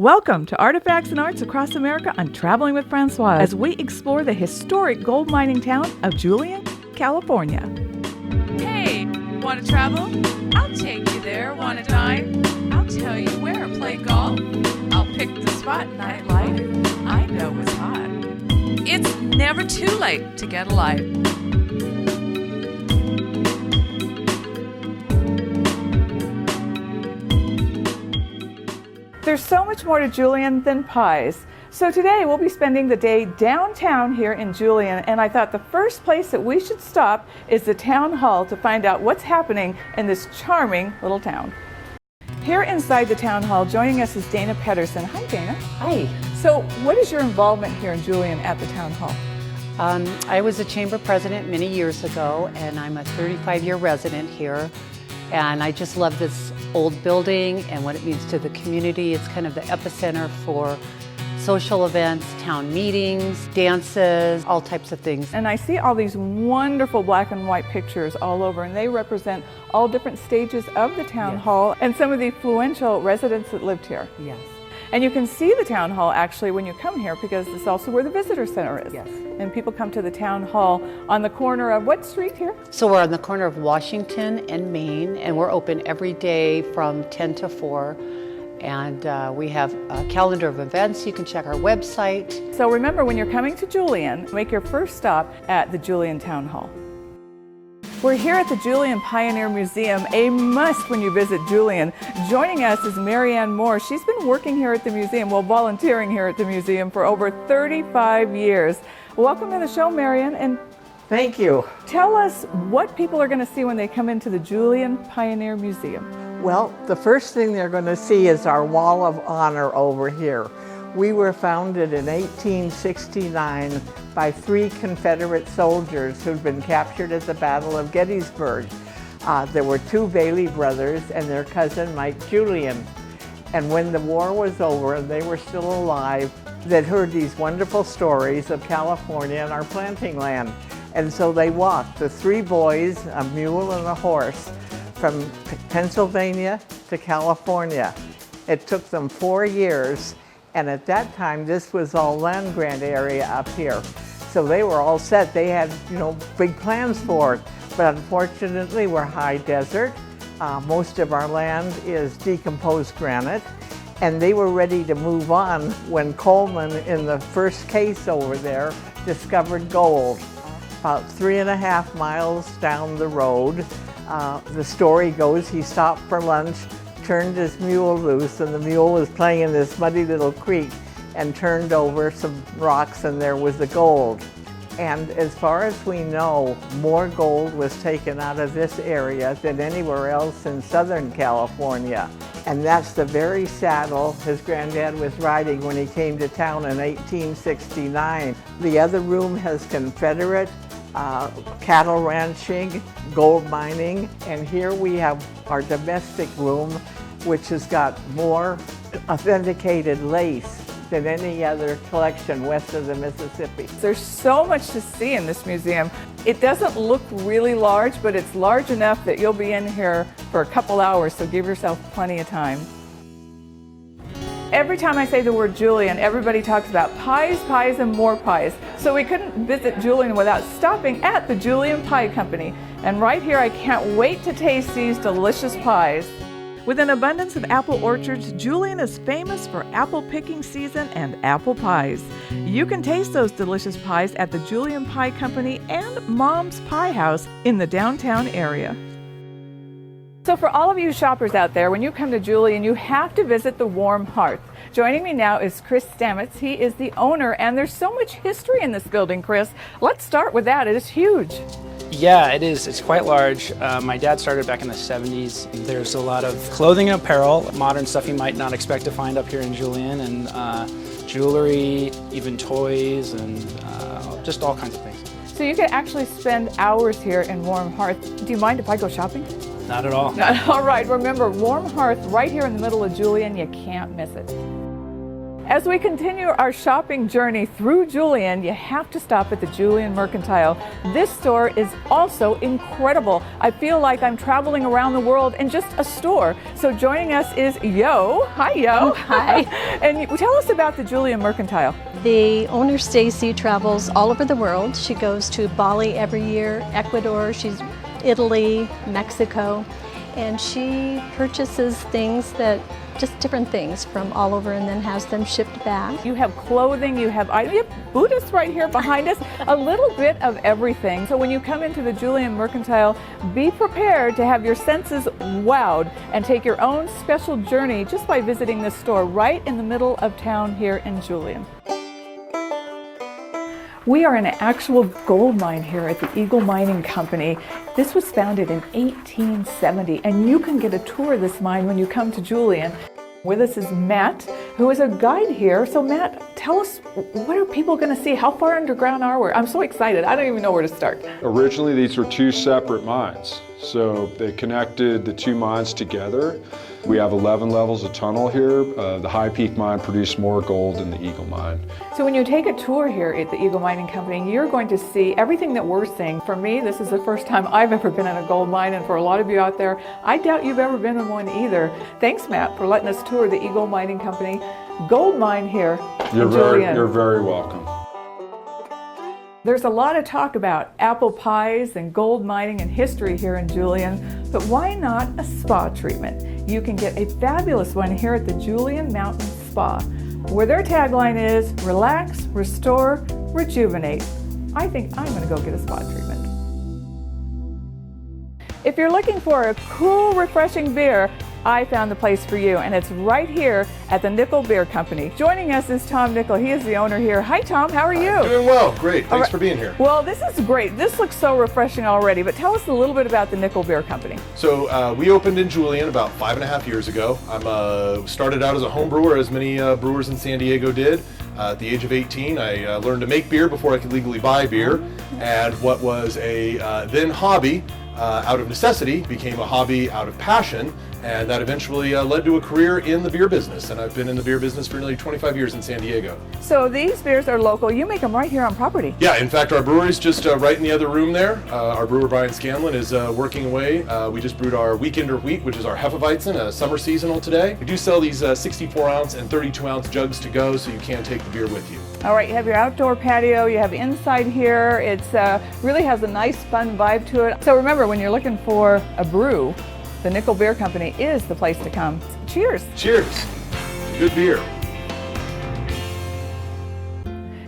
Welcome to Artifacts and Arts Across America on Traveling with Francoise as we explore the historic gold mining town of Julian, California. Hey, want to travel? I'll take you there. Want to dine? I'll tell you where. Play golf? I'll pick the spot. Nightlife? I know it's hot. It's never too late to get a life. There's so much more to Julian than pies. So today we'll be spending the day downtown here in Julian, and I thought the first place that we should stop is the town hall to find out what's happening in this charming little town. Here inside the town hall, joining us is Dana Pedersen. Hi, Dana. Hi. So what is your involvement here in Julian at the town hall? I was a chamber president many years ago, and I'm a 35-year resident here. And I just love this old building and what it means to the community. It's kind of the epicenter for social events, town meetings, dances, all types of things. And I see all these wonderful black and white pictures all over, and they represent all different stages of the town hall and some of the influential residents that lived here. Yes. And you can see the town hall actually when you come here, because it's also where the visitor center is. Yes. And people come to the town hall on the corner of what street here? So we're on the corner of Washington and Main, and we're open every day from 10 to 4. And we have a calendar of events. You can check our website. So remember, when you're coming to Julian, make your first stop at the Julian Town Hall. We're here at the Julian Pioneer Museum, a must when you visit Julian. Joining us is Marianne Moore. She's been working here at the museum, volunteering here at the museum for over 35 years. Welcome to the show, Marianne, and thank you. Tell us what people are going to see when they come into the Julian Pioneer Museum. Well, the first thing they're going to see is our Wall of Honor over here. We were founded in 1869 by 3 Confederate soldiers who'd been captured at the Battle of Gettysburg. There were 2 Bailey brothers and their cousin Mike Julian. And when the war was over and they were still alive, they'd heard these wonderful stories of California and our planting land. And so they walked, the 3 boys, a mule and a horse, from Pennsylvania to California. It took them 4 years. And at that time, this was all land grant area up here. So they were all set. They had, big plans for it. But unfortunately, we're high desert. Most of our land is decomposed granite. And they were ready to move on when Coleman, in the first case over there, discovered gold. About 3.5 miles down the road. The story goes he stopped for lunch, turned his mule loose, and the mule was playing in this muddy little creek and turned over some rocks, and there was the gold. And as far as we know, more gold was taken out of this area than anywhere else in Southern California. And that's the very saddle his granddad was riding when he came to town in 1869. The other room has Confederate cattle ranching, gold mining, and here we have our domestic room, which has got more authenticated lace than any other collection west of the Mississippi. There's so much to see in this museum. It doesn't look really large, but it's large enough that you'll be in here for a couple hours, so give yourself plenty of time. Every time I say the word Julian, everybody talks about pies, pies, and more pies. So we couldn't visit Julian without stopping at the Julian Pie Company. And right here, I can't wait to taste these delicious pies. With an abundance of apple orchards, Julian is famous for apple picking season and apple pies. You can taste those delicious pies at the Julian Pie Company and Mom's Pie House in the downtown area. So for all of you shoppers out there, when you come to Julian, you have to visit the Warm Hearth. Joining me now is Chris Stamets. He is the owner, and there's so much history in this building, Chris. Let's start with that. It is huge. Yeah, it is. It's quite large. My dad started back in the 70s. There's a lot of clothing and apparel, modern stuff you might not expect to find up here in Julian, and jewelry, even toys, and just all kinds of things. So you can actually spend hours here in Warm Hearth. Do you mind if I go shopping? Not at all. All right, remember, Warm Hearth right here in the middle of Julian, you can't miss it. As we continue our shopping journey through Julian, you have to stop at the Julian Mercantile. This store is also incredible. I feel like I'm traveling around the world in just a store. So joining us is Yo. Hi, Yo. Hi. And tell us about the Julian Mercantile. The owner, Stacy, travels all over the world. She goes to Bali every year, Ecuador, she's Italy, Mexico, and she purchases things that just different things from all over and then has them shipped back. You have clothing, you have Buddhists right here behind us, a little bit of everything. So when you come into the Julian Mercantile, be prepared to have your senses wowed and take your own special journey just by visiting this store right in the middle of town here in Julian. We are in an actual gold mine here at the Eagle Mining Company. This was founded in 1870, and you can get a tour of this mine when you come to Julian. With us is Matt, who is a guide here. So Matt, tell us, what are people going to see? How far underground are we? I'm so excited. I don't even know where to start. Originally, these were two separate mines. So they connected the two mines together. We have 11 levels of tunnel here. The High Peak mine produced more gold than the Eagle mine. So when you take a tour here at the Eagle Mining Company, you're going to see everything that we're seeing. For me, this is the first time I've ever been in a gold mine, and for a lot of you out there, I doubt you've ever been in one either. Thanks, Matt, for letting us tour the Eagle Mining Company gold mine here in Julian. You're very welcome. There's a lot of talk about apple pies and gold mining and history here in Julian, but why not a spa treatment? You can get a fabulous one here at the Julian Mountain Spa, where their tagline is relax, restore, rejuvenate. I think I'm going to go get a spa treatment. If you're looking for a cool, refreshing beer, I found the place for you, and it's right here at the Nickel Beer Company. Joining us is Tom Nickel. He is the owner here. Hi, Tom. How are you? Doing well. Great. Thanks for being here. Well, this is great. This looks so refreshing already, but tell us a little bit about the Nickel Beer Company. So we opened in Julian about 5.5 years ago. I started out as a home brewer, as many brewers in San Diego did. At the age of 18, I learned to make beer before I could legally buy beer. And what was a then hobby out of necessity became a hobby out of passion. And that eventually led to a career in the beer business. And I've been in the beer business for nearly 25 years in San Diego. So these beers are local. You make them right here on property. Yeah, in fact, our brewery's just right in the other room there. Our brewer, Brian Scanlon, is working away. We just brewed our Weekender Wheat, which is our Hefeweizen, summer seasonal today. We do sell these 64-ounce and 32-ounce jugs to go, so you can take the beer with you. All right, you have your outdoor patio, you have inside here. It's really has a nice, fun vibe to it. So remember, when you're looking for a brew, the Nickel Beer Company is the place to come. Cheers. Cheers. Good beer.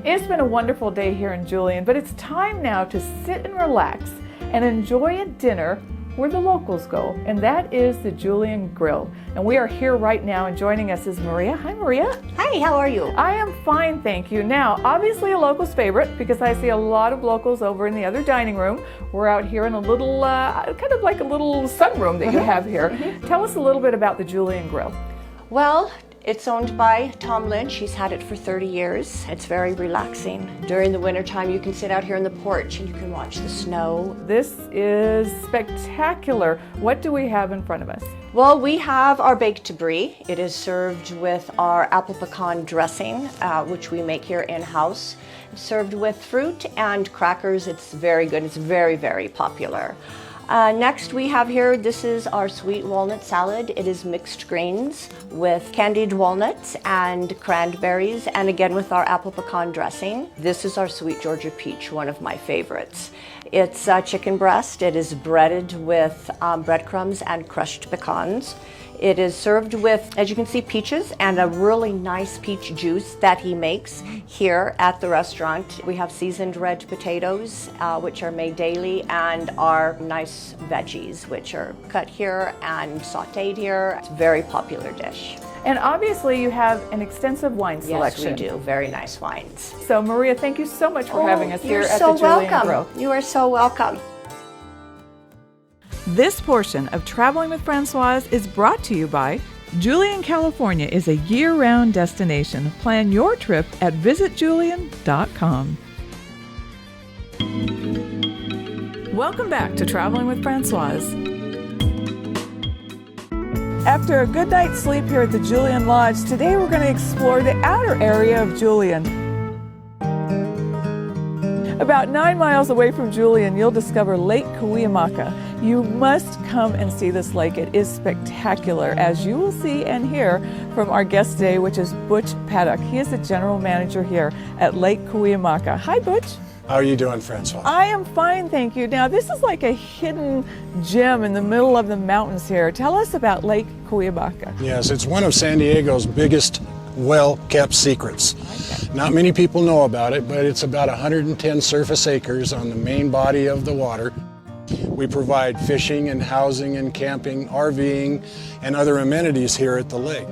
It's been a wonderful day here in Julian, but it's time now to sit and relax and enjoy a dinner where the locals go, and that is the Julian Grill. And we are here right now, and joining us is Maria. Hi, Maria. Hi, how are you? I am fine, thank you. Now, obviously a local's favorite, because I see a lot of locals over in the other dining room. We're out here in a little, kind of like a little sunroom that you have here. Tell us a little bit about the Julian Grill. Well, it's owned by Tom Lynch. He's had it for 30 years. It's very relaxing. During the wintertime, you can sit out here on the porch and you can watch the snow. This is spectacular. What do we have in front of us? Well, we have our baked brie. It is served with our apple pecan dressing, which we make here in-house. Served with fruit and crackers. It's very good. It's very, very popular. Next we have here, this is our sweet walnut salad. It is mixed grains with candied walnuts and cranberries, and again with our apple pecan dressing. This is our sweet Georgia peach, one of my favorites. It's chicken breast. It is breaded with breadcrumbs and crushed pecans. It is served with, as you can see, peaches and a really nice peach juice that he makes here at the restaurant. We have seasoned red potatoes, which are made daily, and our nice veggies, which are cut here and sauteed here. It's a very popular dish. And obviously you have an extensive wine selection. Yes, we do. Very nice wines. So Maria, thank you so much for having us here at the Julian welcome. Grill. You are so welcome. This portion of Traveling with Francoise is brought to you by Julian, California is a year-round destination. Plan your trip at visitjulian.com. Welcome back to Traveling with Francoise. After a good night's sleep here at the Julian Lodge, today we're going to explore the outer area of Julian. About 9 miles away from Julian, you'll discover Lake Cuyamaca. You must come and see this lake. It is spectacular, as you will see and hear from our guest today, which is Butch Paddock. He is the general manager here at Lake Cuyamaca. Hi, Butch. How are you doing, Francois? I am fine, thank you. Now, this is like a hidden gem in the middle of the mountains here. Tell us about Lake Cuyamaca. Yes, it's one of San Diego's biggest well-kept secrets. Not many people know about it, but it's about 110 surface acres on the main body of the water. We provide fishing and housing and camping, RVing, and other amenities here at the lake.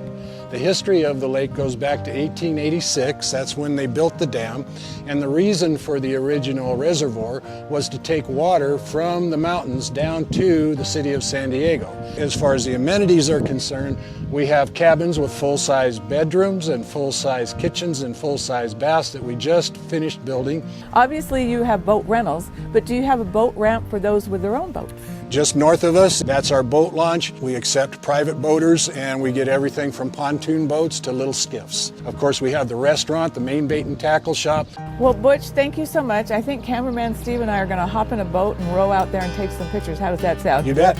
The history of the lake goes back to 1886. That's when they built the dam. And the reason for the original reservoir was to take water from the mountains down to the city of San Diego. As far as the amenities are concerned, we have cabins with full-size bedrooms and full-size kitchens and full-size baths that we just finished building. Obviously, you have boat rentals, but do you have a boat ramp for those with their own boats? Just north of us, that's our boat launch. We accept private boaters, and we get everything from pontoon boats to little skiffs. Of course, we have the restaurant, the main bait and tackle shop. Well, Butch, thank you so much. I think cameraman Steve and I are going to hop in a boat and row out there and take some pictures. How does that sound? You bet.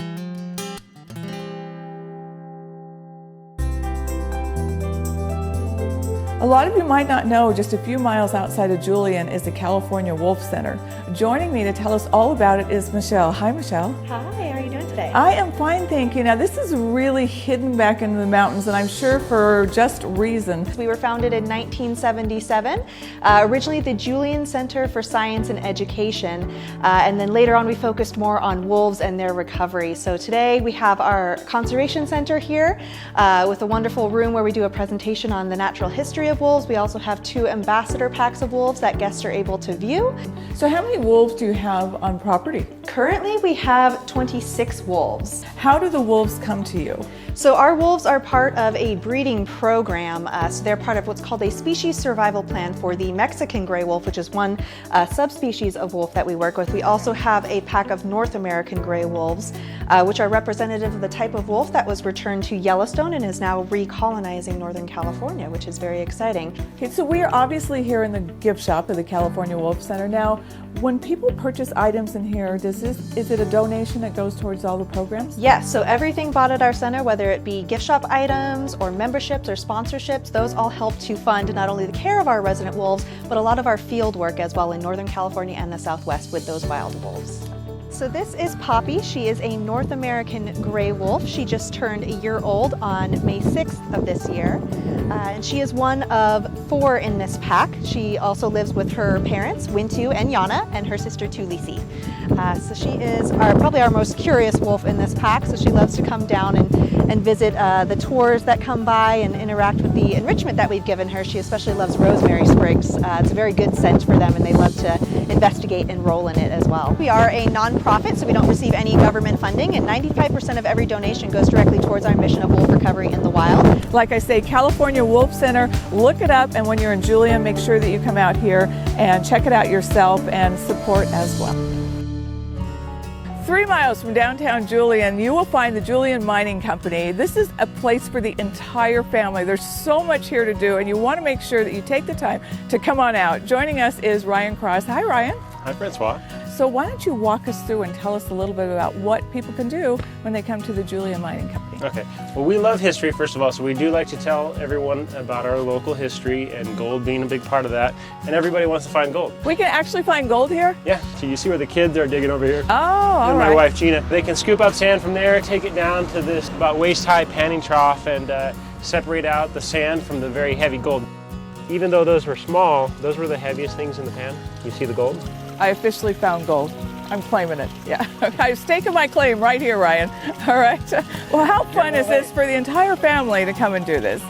A lot of you might not know, just a few miles outside of Julian is the California Wolf Center. Joining me to tell us all about it is Michelle. Hi, Michelle. Hi, how are you doing today? I am fine, thank you. Now, this is really hidden back into the mountains, and I'm sure for just reason. We were founded in 1977, originally the Julian Center for Science and Education, and then later on we focused more on wolves and their recovery. So today we have our conservation center here with a wonderful room where we do a presentation on the natural history of wolves. We also have 2 ambassador packs of wolves that guests are able to view. So how many wolves do you have on property? Currently we have 26 wolves. How do the wolves come to you? So our wolves are part of a breeding program. So they're part of what's called a species survival plan for the Mexican gray wolf, which is one subspecies of wolf that we work with. We also have a pack of North American gray wolves, which are representative of the type of wolf that was returned to Yellowstone and is now recolonizing Northern California, which is very exciting. Okay, so we are obviously here in the gift shop of the California Wolf Center. Now, when people purchase items in here, is it a donation that goes towards all the programs? Yes, so everything bought at our center, whether it be gift shop items or memberships or sponsorships, those all help to fund not only the care of our resident wolves, but a lot of our field work as well in Northern California and the Southwest with those wild wolves. So this is Poppy. She is a North American gray wolf. She just turned a year old on May 6th of this year. And she is one of 4 in this pack. She also lives with her parents, Wintu and Yana, and her sister Tulisi. So she is probably our most curious wolf in this pack, so she loves to come down and visit the tours that come by and interact with the enrichment that we've given her. She especially loves rosemary sprigs. It's a very good scent for them, and they love to investigate and roll in it as well. We are a non-profit, so we don't receive any government funding, and 95% of every donation goes directly towards our mission of wolf recovery in the wild. Like I say, California Wolf Center, look it up, and when you're in Julian, make sure that you come out here and check it out yourself and support as well. 3 miles from downtown Julian, you will find the Julian Mining Company. This is a place for the entire family. There's so much here to do, and you want to make sure that you take the time to come on out. Joining us is Ryan Cross. Hi, Ryan. Hi, Francois. So why don't you walk us through and tell us a little bit about what people can do when they come to the Julian Mining Company? Okay. Well, we love history, first of all, so we do like to tell everyone about our local history, and gold being a big part of that. And everybody wants to find gold. We can actually find gold here? Yeah. So you see where the kids are digging over here? Oh, all and right. my wife, Gina. They can scoop up sand from there, take it down to this about waist-high panning trough, and separate out the sand from the very heavy gold. Even though those were small, those were the heaviest things in the pan. You see the gold? I officially found gold. I'm claiming it. Yeah. I've staken my claim right here, Ryan. All right. Well, how fun is this for the entire family to come and do this?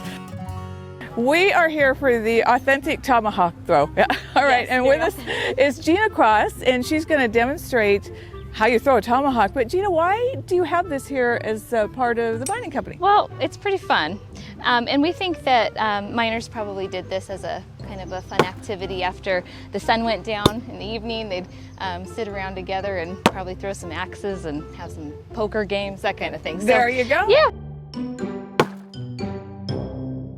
We are here for the authentic tomahawk throw. Yeah. All right. Yes, and with us is Gina Cross, and she's going to demonstrate how you throw a tomahawk. But Gina, why do you have this here as part of the mining company? Well, it's pretty fun. And we think that miners probably did this as a kind of a fun activity after the sun went down in the evening. They'd sit around together and probably throw some axes and have some poker games, that kind of thing. So, there you go. Yeah.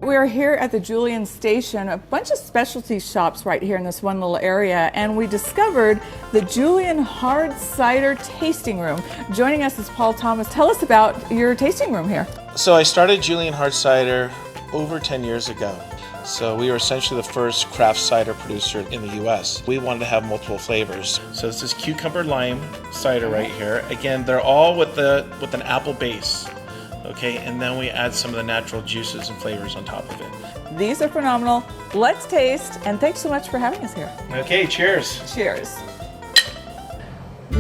We are here at the Julian Station, a bunch of specialty shops right here in this one little area, and we discovered the Julian Hard Cider Tasting Room. Joining us is Paul Thomas. Tell us about your tasting room here. So I started Julian Hard Cider over 10 years ago. So we were essentially the first craft cider producer in the US. We wanted to have multiple flavors. So this is cucumber lime cider right here. Again, they're all with an apple base. Okay, and then we add some of the natural juices and flavors on top of it. These are phenomenal. Let's taste, and thanks so much for having us here. Okay, cheers. Cheers.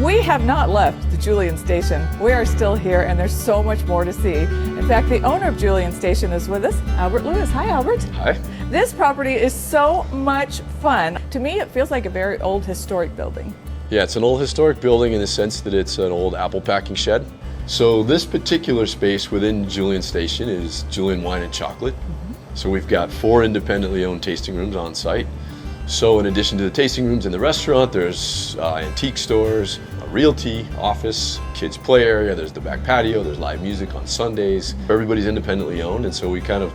We have not left the Julian Station. We are still here, and there's so much more to see. In fact, the owner of Julian Station is with us, Albert Lewis. Hi, Albert. Hi. This property is so much fun. To me, it feels like a very old historic building. Yeah, it's an old historic building in the sense that it's an old apple packing shed. So this particular space within Julian Station is Julian Wine and Chocolate. So we've got 4 independently owned tasting rooms on site. So in addition to the tasting rooms in the restaurant, there's antique stores, a realty, office, kids play area, there's the back patio, there's live music on Sundays. Everybody's independently owned, and so we kind of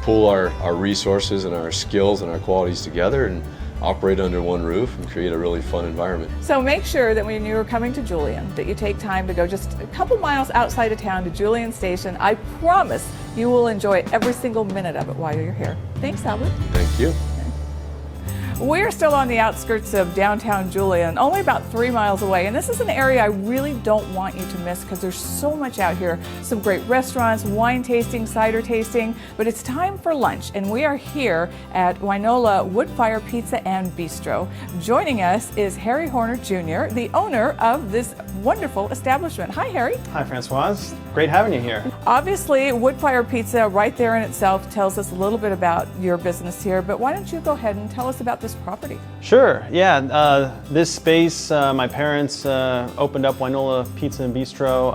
pull our resources and our skills and our qualities together and operate under one roof and create a really fun environment. So make sure that when you're coming to Julian, that you take time to go just a couple miles outside of town to Julian Station. I promise you will enjoy every single minute of it while you're here. Thanks, Albert. Thank you. We're still on the outskirts of downtown Julian, only about 3 miles away, and this is an area I really don't want you to miss because there's so much out here. Some great restaurants, wine tasting, cider tasting, but it's time for lunch, and we are here at Wynola Woodfire Pizza and Bistro. Joining us is Harry Horner Jr., the owner of this wonderful establishment. Hi, Harry. Hi, Francoise. Great having you here. Obviously, Woodfire Pizza right there in itself tells us a little bit about your business here, but why don't you go ahead and tell us about this property? Sure, yeah. This space, my parents opened up Wynola Pizza and Bistro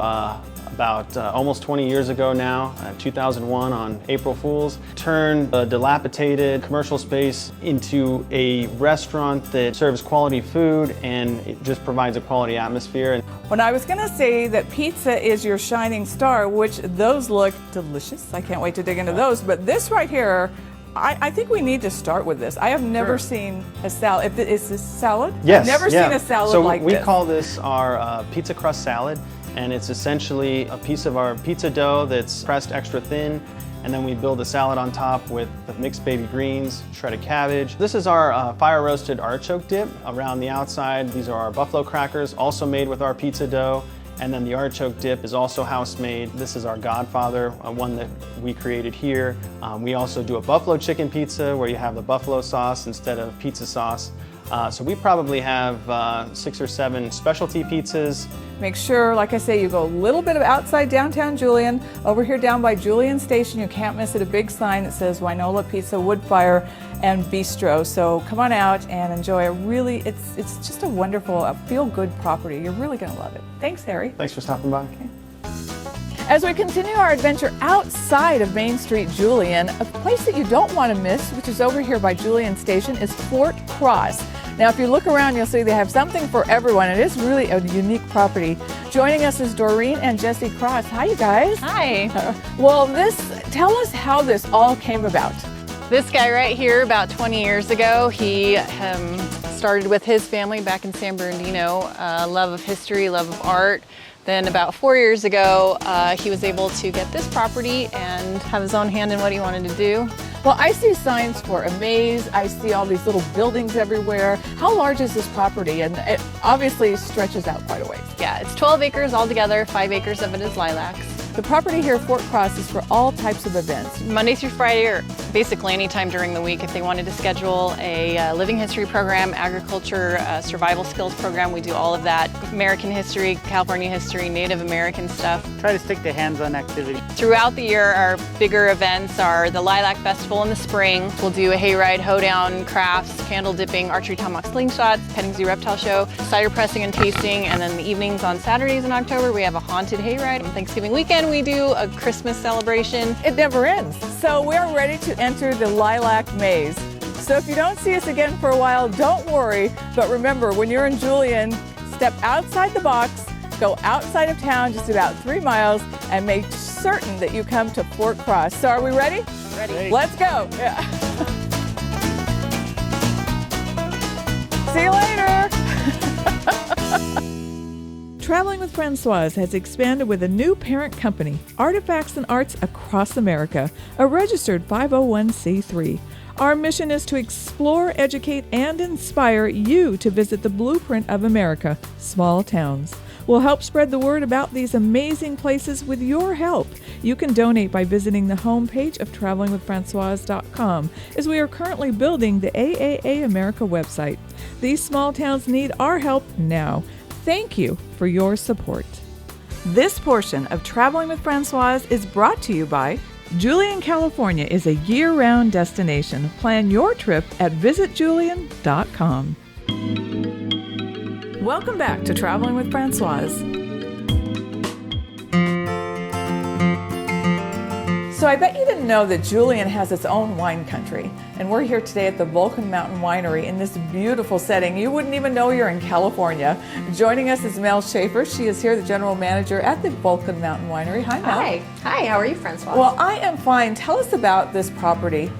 about almost 20 years ago now, 2001 on April Fool's. Turned a dilapidated commercial space into a restaurant that serves quality food and it just provides a quality atmosphere. When I was going to say that pizza is your shining star, which those look delicious. I can't wait to dig into those, but this right here, I think we need to start with this. I have never seen a salad. Is this salad? Yes. I've never seen a salad like this. So we call this our pizza crust salad, and it's essentially a piece of our pizza dough that's pressed extra thin, and then we build a salad on top with mixed baby greens, shredded cabbage. This is our fire roasted artichoke dip. Around the outside, these are our buffalo crackers, also made with our pizza dough. And then the artichoke dip is also house-made. This is our Godfather, one that we created here. We also do a buffalo chicken pizza where you have the buffalo sauce instead of pizza sauce. So we probably have 6 or 7 specialty pizzas. Make sure, like I say, you go a little bit of outside downtown Julian. Over here down by Julian Station, you can't miss it, a big sign that says Wynola Pizza, Woodfire, and Bistro. So come on out and enjoy a really, it's just a wonderful, feel-good property. You're really going to love it. Thanks, Harry. Thanks for stopping by. Okay. As we continue our adventure outside of Main Street Julian, a place that you don't want to miss, which is over here by Julian Station, is Fort Cross. Now, if you look around, you'll see they have something for everyone. It is really a unique property. Joining us is Doreen and Jesse Cross. Hi, you guys. Hi. Well, tell us how this all came about. This guy right here, about 20 years ago, he started with his family back in San Bernardino, love of history, love of art. Then about 4 years ago, he was able to get this property and have his own hand in what he wanted to do. Well, I see signs for a maze. I see all these little buildings everywhere. How large is this property? And it obviously stretches out quite a ways. Yeah, it's 12 acres altogether. 5 acres of it is lilacs. The property here at Fort Cross is for all types of events. Monday through Friday, or basically any time during the week. If they wanted to schedule a living history program, agriculture, survival skills program, we do all of that. American history, California history, Native American stuff. Try to stick to hands-on activity. Throughout the year, our bigger events are the Lilac Festival in the spring. We'll do a hayride, hoedown, crafts, candle dipping, archery tomahawk slingshots, petting zoo reptile show, cider pressing and tasting, and then the evenings on Saturdays in October, we have a haunted hayride. On Thanksgiving weekend, we do a Christmas celebration. It never ends. So we are ready to enter the Lilac Maze. So if you don't see us again for a while, don't worry. But remember, when you're in Julian, step outside the box, go outside of town just about 3 miles, and make certain that you come to Fort Cross. So are we ready? Ready. Let's go. Yeah. See you later. Traveling with Francoise has expanded with a new parent company, Artifacts and Arts Across America, a registered 501c3. Our mission is to explore, educate, and inspire you to visit the blueprint of America, small towns. We'll help spread the word about these amazing places with your help. You can donate by visiting the homepage of travelingwithfrancoise.com, as we are currently building the AAA America website. These small towns need our help now. Thank you for your support. This portion of Traveling with Francoise is brought to you by Julian, California is a year-round destination. Plan your trip at visitjulian.com. Welcome back to Traveling with Francoise. So I bet you didn't know that Julian has its own wine country. And we're here today at the Vulcan Mountain Winery in this beautiful setting. You wouldn't even know you're in California. Joining us is Mel Schaefer. She is here, the general manager at the Vulcan Mountain Winery. Hi, Mel. Hi. Hi, how are you, Francoise? Well, I am fine. Tell us about this property.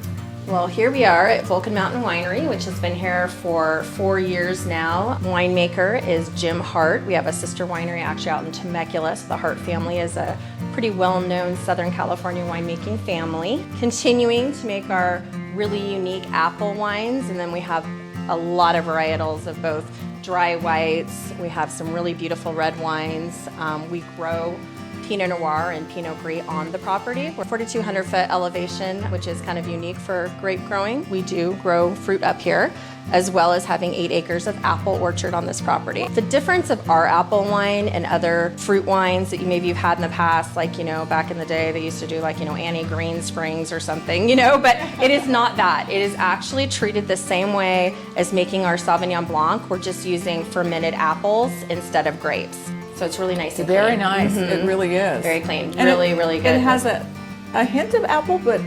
Well, here we are at Vulcan Mountain Winery, which has been here for 4 years now. Winemaker is Jim Hart. We have a sister winery actually out in Temecula. So the Hart family is a pretty well-known Southern California winemaking family. Continuing to make our really unique apple wines, and then we have a lot of varietals of both dry whites. We have some really beautiful red wines. We grow Pinot Noir and Pinot Gris on the property. We're 4,200 foot elevation, which is kind of unique for grape growing. We do grow fruit up here, as well as having 8 acres of apple orchard on this property. The difference of our apple wine and other fruit wines that maybe you've had in the past, like, back in the day, they used to do like, Annie Green Springs or something, but it is not that. It is actually treated the same way as making our Sauvignon Blanc. We're just using fermented apples instead of grapes. So it's really nice and clean. Very nice. Mm-hmm. It really is. Very clean. And really good. It has a hint of apple, but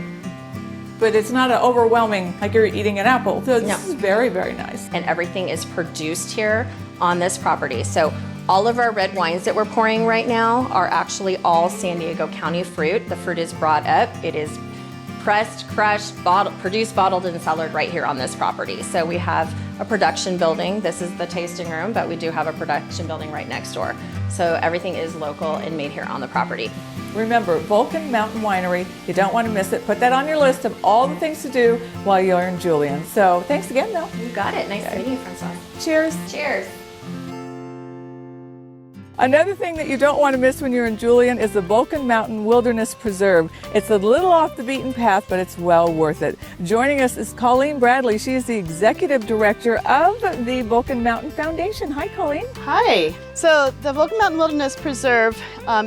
it's not an overwhelming, like you're eating an apple. So this is very, very nice. And everything is produced here on this property. So all of our red wines that we're pouring right now are actually all San Diego County fruit. The fruit is brought up. It is pressed, crushed, produced, bottled, and cellared right here on this property. So we have a production building. This is the tasting room, but we do have a production building right next door. So everything is local and made here on the property. Remember, Vulcan Mountain Winery, you don't want to miss it. Put that on your list of all the things to do while you're in Julian. So thanks again, Mel. You got it. Nice meeting you, Francoise. Cheers. Cheers. Another thing that you don't want to miss when you're in Julian is the Vulcan Mountain Wilderness Preserve. It's a little off the beaten path, but it's well worth it. Joining us is Colleen Bradley. She is the Executive Director of the Vulcan Mountain Foundation. Hi, Colleen. Hi. So the Vulcan Mountain Wilderness Preserve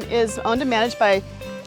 is owned and managed by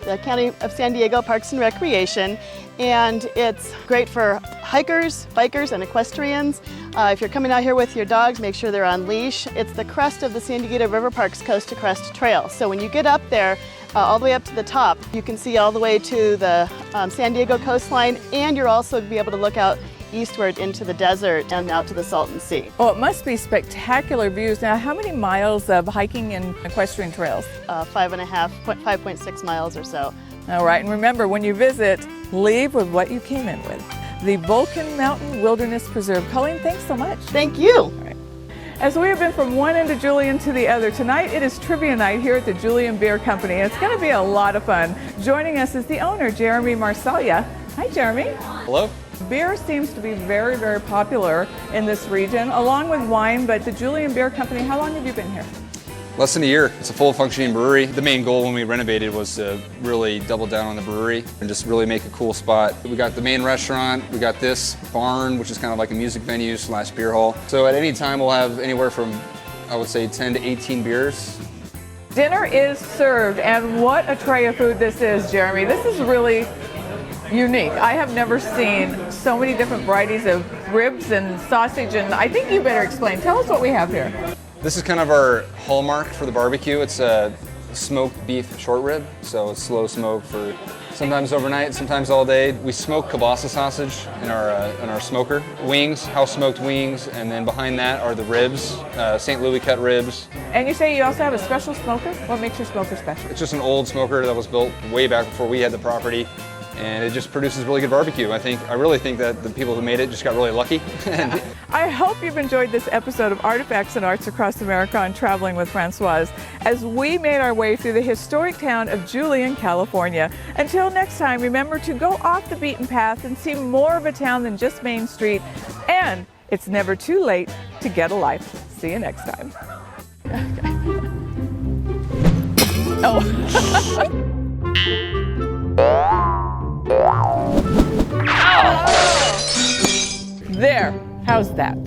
the County of San Diego Parks and Recreation, and it's great for hikers, bikers, and equestrians. If you're coming out here with your dogs, make sure they're on leash. It's the crest of the San Diego River Park's Coast to Crest Trail. So when you get up there, all the way up to the top, you can see all the way to the San Diego coastline, and you're also be able to look out eastward into the desert and out to the Salton Sea. Oh, it must be spectacular views. Now, how many miles of hiking and equestrian trails? 5.6 miles or so. All right, and remember, when you visit, leave with what you came in with. The Vulcan Mountain Wilderness Preserve. Colleen, thanks so much. Thank you. All right. As we have been from one end of Julian to the other, tonight it is trivia night here at the Julian Beer Company. It's going to be a lot of fun. Joining us is the owner, Jeremy Marsalia. Hi, Jeremy. Hello. Beer seems to be very, very popular in this region, along with wine, but the Julian Beer Company, how long have you been here? Less than a year. It's a full functioning brewery. The main goal when we renovated was to really double down on the brewery and just really make a cool spot. We got the main restaurant, we got this barn, which is kind of like a music venue / beer hall. So at any time we'll have anywhere from, I would say, 10 to 18 beers. Dinner is served, and what a tray of food this is, Jeremy. This is really unique. I have never seen so many different varieties of ribs and sausage, and I think you better explain. Tell us what we have here. This is kind of our hallmark for the barbecue. It's a smoked beef short rib, so it's slow smoked for sometimes overnight, sometimes all day. We smoke kielbasa sausage in our smoker. Wings, house smoked wings, and then behind that are the ribs, St. Louis cut ribs. And you say you also have a special smoker? What makes your smoker special? It's just an old smoker that was built way back before we had the property. and it just produces really good barbecue. I really think that the people who made it just got really lucky. I hope you've enjoyed this episode of Artifacts and Arts Across America on Traveling with Francoise as we made our way through the historic town of Julian, California. Until next time, remember to go off the beaten path and see more of a town than just Main Street. And it's never too late to get a life. See you next time. Okay. Oh. There. How's that?